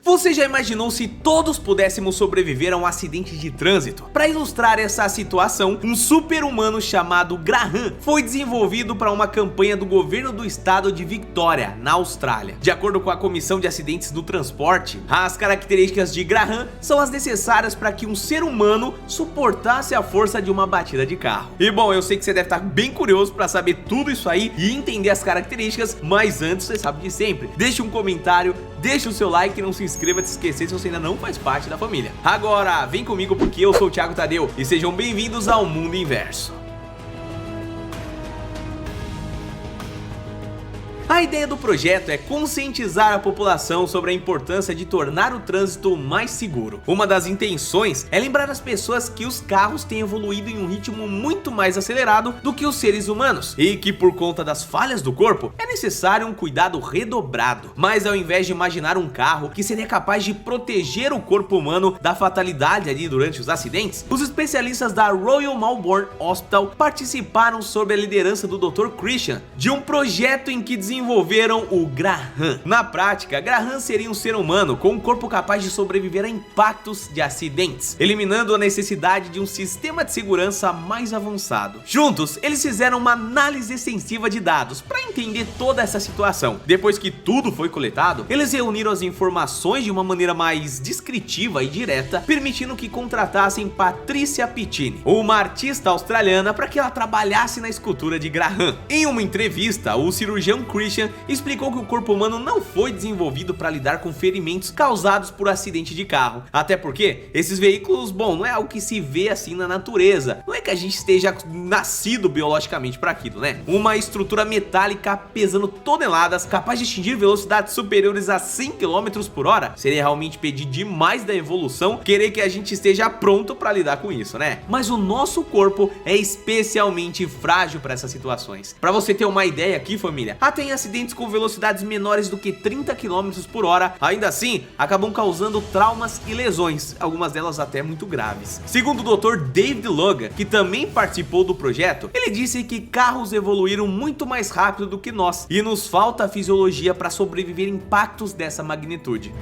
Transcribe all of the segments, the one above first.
Você já imaginou se todos pudéssemos sobreviver a um acidente de trânsito? Para ilustrar essa situação, um super-humano chamado Graham foi desenvolvido para uma campanha do governo do estado de Victoria, na Austrália. De acordo com a Comissão de Acidentes do Transporte, as características de Graham são as necessárias para que um ser humano suportasse a força de uma batida de carro. E bom, eu sei que você deve estar bem curioso para saber tudo isso aí e entender as características, mas antes você sabe de sempre, deixe um comentário, deixe o seu like e não se inscreva de se esquecer se você ainda não faz parte da família. Agora, vem comigo porque eu sou o Thiago Tadeu e sejam bem-vindos ao Mundo Inverso. A ideia do projeto é conscientizar a população sobre a importância de tornar o trânsito mais seguro. Uma das intenções é lembrar as pessoas que os carros têm evoluído em um ritmo muito mais acelerado do que os seres humanos e que por conta das falhas do corpo é necessário um cuidado redobrado. Mas ao invés de imaginar um carro que seria capaz de proteger o corpo humano da fatalidade ali durante os acidentes, os especialistas da Royal Melbourne Hospital participaram sob a liderança do Dr. Christian de um projeto em que desenvolveram o Graham. Na prática, Graham seria um ser humano com um corpo capaz de sobreviver a impactos de acidentes, eliminando a necessidade de um sistema de segurança mais avançado. Juntos, eles fizeram uma análise extensiva de dados para entender toda essa situação. Depois que tudo foi coletado, eles reuniram as informações de uma maneira mais descritiva e direta, permitindo que contratassem Patricia Piccini, uma artista australiana, para que ela trabalhasse na escultura de Graham. Em uma entrevista, o cirurgião Christian explicou que o corpo humano não foi desenvolvido para lidar com ferimentos causados por acidente de carro. Até porque esses veículos, bom, não é algo que se vê assim na natureza. Não é que a gente esteja nascido biologicamente para aquilo, né? Uma estrutura metálica pesando toneladas, capaz de atingir velocidades superiores a 100 km por hora, seria realmente pedir demais da evolução querer que a gente esteja pronto para lidar com isso, né? Mas o nosso corpo é especialmente frágil para essas situações. Para você ter uma ideia aqui, família, até em acidentes com velocidades menores do que 30 km por hora, ainda assim, acabam causando traumas e lesões, algumas delas até muito graves. Segundo o Dr. David Logan, que também participou do projeto, ele disse que carros evoluíram muito mais rápido do que nós e nos falta a fisiologia para sobreviver a impactos dessa magnitude.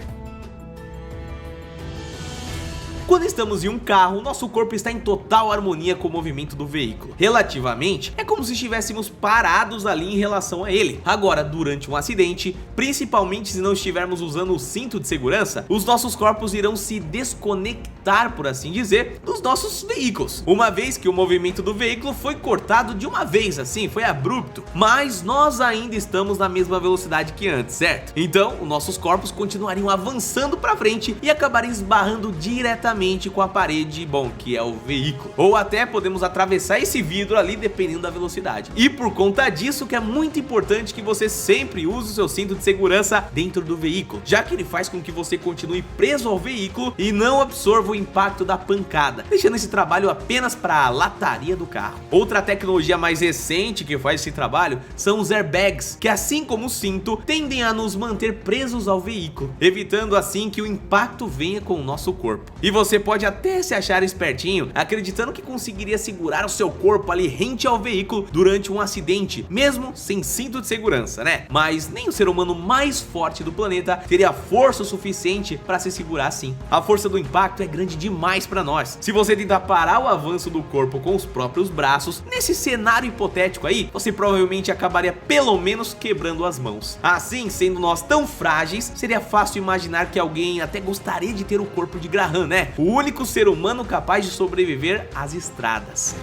Quando estamos em um carro, nosso corpo está em total harmonia com o movimento do veículo. Relativamente, é como se estivéssemos parados ali em relação a ele. Agora, durante um acidente, principalmente se não estivermos usando o cinto de segurança, os nossos corpos irão se desconectar, por assim dizer, dos nossos veículos, uma vez que o movimento do veículo foi cortado de uma vez, assim, foi abrupto. Mas nós ainda estamos na mesma velocidade que antes, certo? Então, os nossos corpos continuariam avançando para frente e acabariam esbarrando diretamente com a parede, bom, que é o veículo. Ou até podemos atravessar esse vidro ali dependendo da velocidade. E por conta disso que é muito importante que você sempre use o seu cinto de segurança dentro do veículo, já que ele faz com que você continue preso ao veículo e não absorva o impacto da pancada, deixando esse trabalho apenas para a lataria do carro. Outra tecnologia mais recente que faz esse trabalho são os airbags, que assim como o cinto, tendem a nos manter presos ao veículo, evitando assim que o impacto venha com o nosso corpo. E você pode até se achar espertinho, acreditando que conseguiria segurar o seu corpo ali rente ao veículo durante um acidente, mesmo sem cinto de segurança, né? Mas nem o ser humano mais forte do planeta teria força o suficiente para se segurar assim. A força do impacto é grande demais para nós. Se você tentar parar o avanço do corpo com os próprios braços, nesse cenário hipotético aí, você provavelmente acabaria pelo menos quebrando as mãos. Assim, sendo nós tão frágeis, seria fácil imaginar que alguém até gostaria de ter o corpo de Graham, né? O único ser humano capaz de sobreviver às estradas.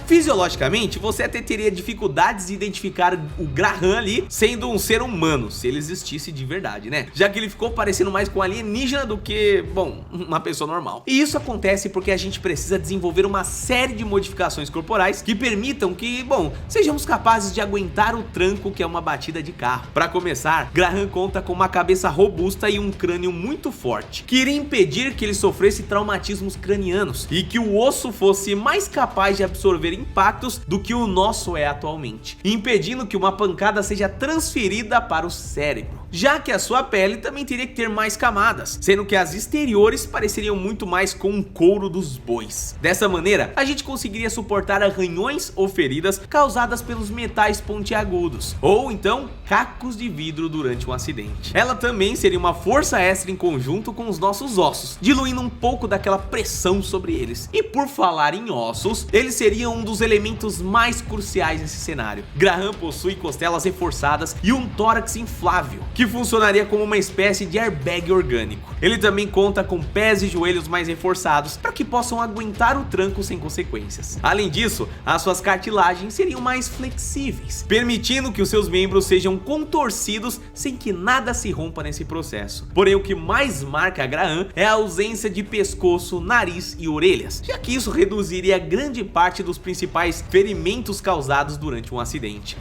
Fisiologicamente, você até teria dificuldades de identificar o Graham ali sendo um ser humano, se ele existisse de verdade, né? Já que ele ficou parecendo mais com um alienígena do que, bom, uma pessoa normal. E isso acontece porque a gente precisa desenvolver uma série de modificações corporais que permitam que, bom, sejamos capazes de aguentar o tranco que é uma batida de carro. Para começar, Graham conta com uma cabeça robusta e um crânio muito forte, que iria impedir que ele sofresse traumatismos cranianos e que o osso fosse mais capaz de absorver impactos do que o nosso é atualmente, impedindo que uma pancada seja transferida para o cérebro. já que a sua pele também teria que ter mais camadas, sendo que as exteriores pareceriam muito mais com o couro dos bois. Dessa maneira, a gente conseguiria suportar arranhões ou feridas causadas pelos metais pontiagudos, ou então cacos de vidro durante um acidente. Ela também seria uma força extra em conjunto com os nossos ossos, diluindo um pouco daquela pressão sobre eles. E por falar em ossos, eles seriam um dos elementos mais cruciais nesse cenário. Graham possui costelas reforçadas e um tórax inflável, que funcionaria como uma espécie de airbag orgânico. Ele também conta com pés e joelhos mais reforçados para que possam aguentar o tranco sem consequências. Além disso, as suas cartilagens seriam mais flexíveis, permitindo que os seus membros sejam contorcidos sem que nada se rompa nesse processo. Porém, o que mais marca Graham é a ausência de pescoço, nariz e orelhas, já que isso reduziria grande parte dos principais ferimentos causados durante um acidente.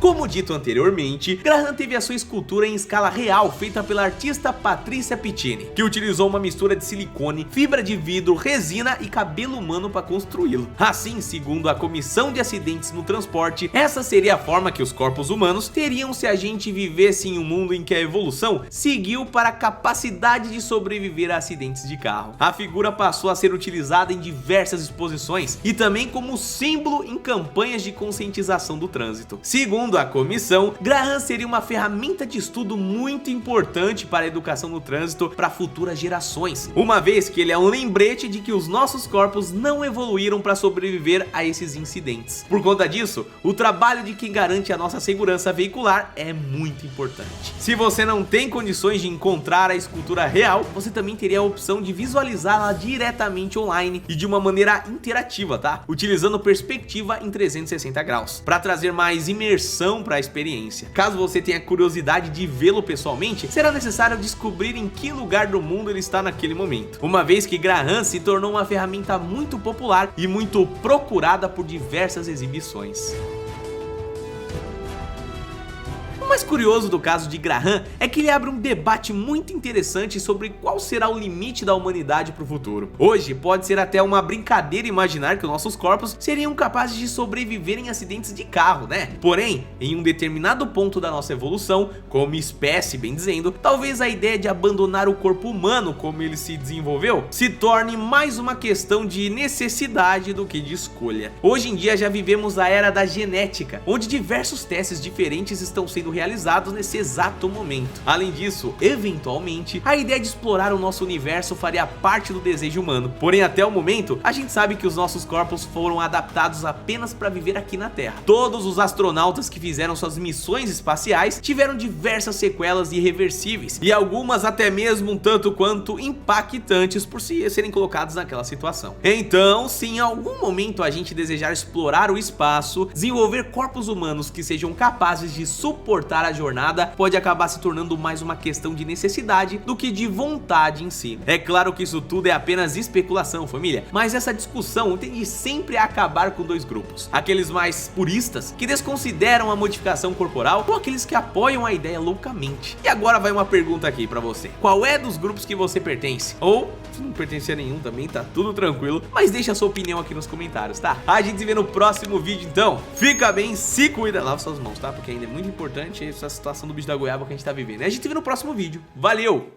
Como dito anteriormente, Graham teve a sua escultura em escala real feita pela artista Patrícia Piccini, que utilizou uma mistura de silicone, fibra de vidro, resina e cabelo humano para construí-lo. Assim, segundo a Comissão de Acidentes no Transporte, essa seria a forma que os corpos humanos teriam se a gente vivesse em um mundo em que a evolução seguiu para a capacidade de sobreviver a acidentes de carro. A figura passou a ser utilizada em diversas exposições e também como símbolo em campanhas de conscientização do trânsito. Segundo a comissão, Graham seria uma ferramenta de estudo muito importante para a educação no trânsito para futuras gerações, uma vez que ele é um lembrete de que os nossos corpos não evoluíram para sobreviver a esses incidentes. Por conta disso, o trabalho de quem garante a nossa segurança veicular é muito importante. Se você não tem condições de encontrar a escultura real, você também teria a opção de visualizá-la diretamente online e de uma maneira interativa, tá? Utilizando perspectiva em 360 graus, para trazer mais imersão para a experiência. Caso você tenha curiosidade de vê-lo pessoalmente, será necessário descobrir em que lugar do mundo ele está naquele momento, uma vez que Graham se tornou uma ferramenta muito popular e muito procurada por diversas exibições. O mais curioso do caso de Graham é que ele abre um debate muito interessante sobre qual será o limite da humanidade para o futuro. Hoje pode ser até uma brincadeira imaginar que os nossos corpos seriam capazes de sobreviver em acidentes de carro, né? Porém, em um determinado ponto da nossa evolução, como espécie bem dizendo, talvez a ideia de abandonar o corpo humano como ele se desenvolveu se torne mais uma questão de necessidade do que de escolha. Hoje em dia já vivemos a era da genética, onde diversos testes diferentes estão sendo realizados nesse exato momento. Além disso, eventualmente, a ideia de explorar o nosso universo faria parte do desejo humano. Porém, até o momento, a gente sabe que os nossos corpos foram adaptados apenas para viver aqui na Terra. Todos os astronautas que fizeram suas missões espaciais tiveram diversas sequelas irreversíveis, e algumas até mesmo um tanto quanto impactantes por serem colocados naquela situação. Então, se em algum momento a gente desejar explorar o espaço, desenvolver corpos humanos que sejam capazes de suportar a jornada, pode acabar se tornando mais uma questão de necessidade do que de vontade em si. É claro que isso tudo é apenas especulação, família, mas essa discussão tende sempre a acabar com dois grupos: aqueles mais puristas, que desconsideram a modificação corporal, ou aqueles que apoiam a ideia loucamente. E agora vai uma pergunta aqui pra você: qual é dos grupos que você pertence? Ou, se não pertence a nenhum também, tá tudo tranquilo, mas deixa a sua opinião aqui nos comentários, tá? A gente se vê no próximo vídeo, então fica bem, se cuida, lava suas mãos, tá? Porque ainda é muito importante essa situação do bicho da goiaba que a gente tá vivendo. E a gente se vê no próximo vídeo. Valeu!